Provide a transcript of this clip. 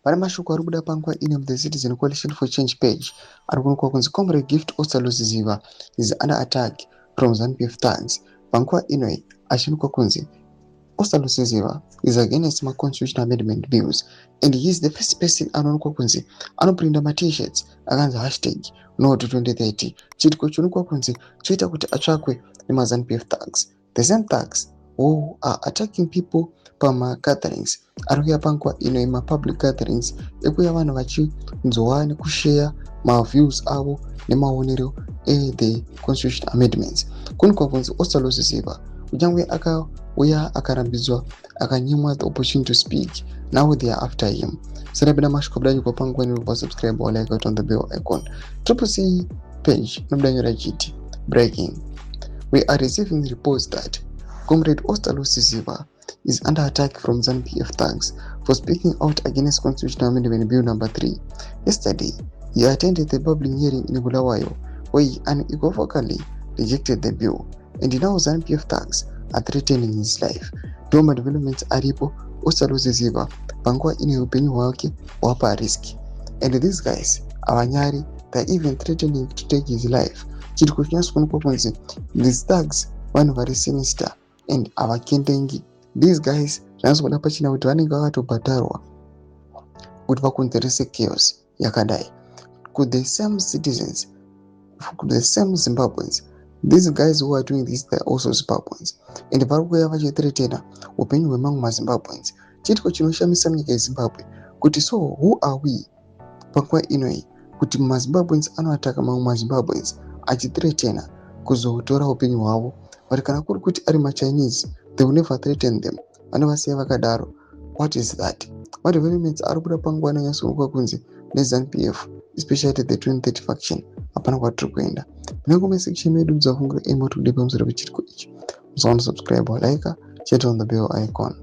Pane mashoko ari kuda panguva ino the Citizen Coalition for Change page ari kuonekwa kunzi Comrade Gift Ostallos Siziba is under attack from ZANU-PF thugs. Panguva ino achionekwa kunzi Ostallos Siziba is against my constitutional amendment bills, and he is the first person anoonekwa kunzi anoprinda t-shirts akanzi #NO2030 chiitiko chionekwa kunzi choita kuti atsvakwe nemaZANU-PF thugs, the same thugs who are attacking people pama-gatherings ari kuuya panguva ino public gatherings ekuuya vanhu vachinzwa nekushare maviews avo nemaonero the constitutional amendments. Kuonekwa kunzi Ostallos Siziba kunyange akauya akarambidzwa akanyimwa the opportunity to speak, now they are after him. Sarabina mashoko kudanyikwa panguva ino, subscribe or like on the bell icon. CCC page nobudanyira chiti breaking. We are receiving reports that Comrade Ostallos Siziba is under attack from ZANU-PF thugs for speaking out against Constitutional Amendment Bill number 3. Yesterday, he attended the public hearing in Bulawayo, where he unequivocally rejected the bill, and now ZANU-PF thugs are threatening his life. Doma developments aripo Ostallos Siziba panguva ine upenyu hwake hwapa risk, and these guys avanyari, they're even threatening to take his life. Chitiko chinyatsonekwa kunzi these thugs vanhu vari sinister and avakendengi. These guys zvinozoda pachina kuti vanenge vakatobhadharwa kuti vakonzerese chaos yakadai. Could the same citizens, could the same Zimbabweans, these guys who are doing this, they're also Zimbabweans, and vari kuuya vachithreatena upenyu hwemamwe maZimbabweans. Chitiko chinoshamisa munyika yeZimbabwe kuti so who are we panguva inoi kuti maZimbabweans anoataka mamwe maZimbabweans achithreatena kuzotora upenyu hwavo, vari kana kuri kuti ari maChinese they will never threaten them, vanovasiya vakadaro. What is that? Madevelopments ari kuda panguva anonyatsoonekwa kunzi neZANU-PF, especially the 2030 faction. Hapana kwatiri kuenda. Munenge section yedu dzafungira emo today pamusoro pechitiko ichi. Musaona subscribe or like, chat on the bell icon.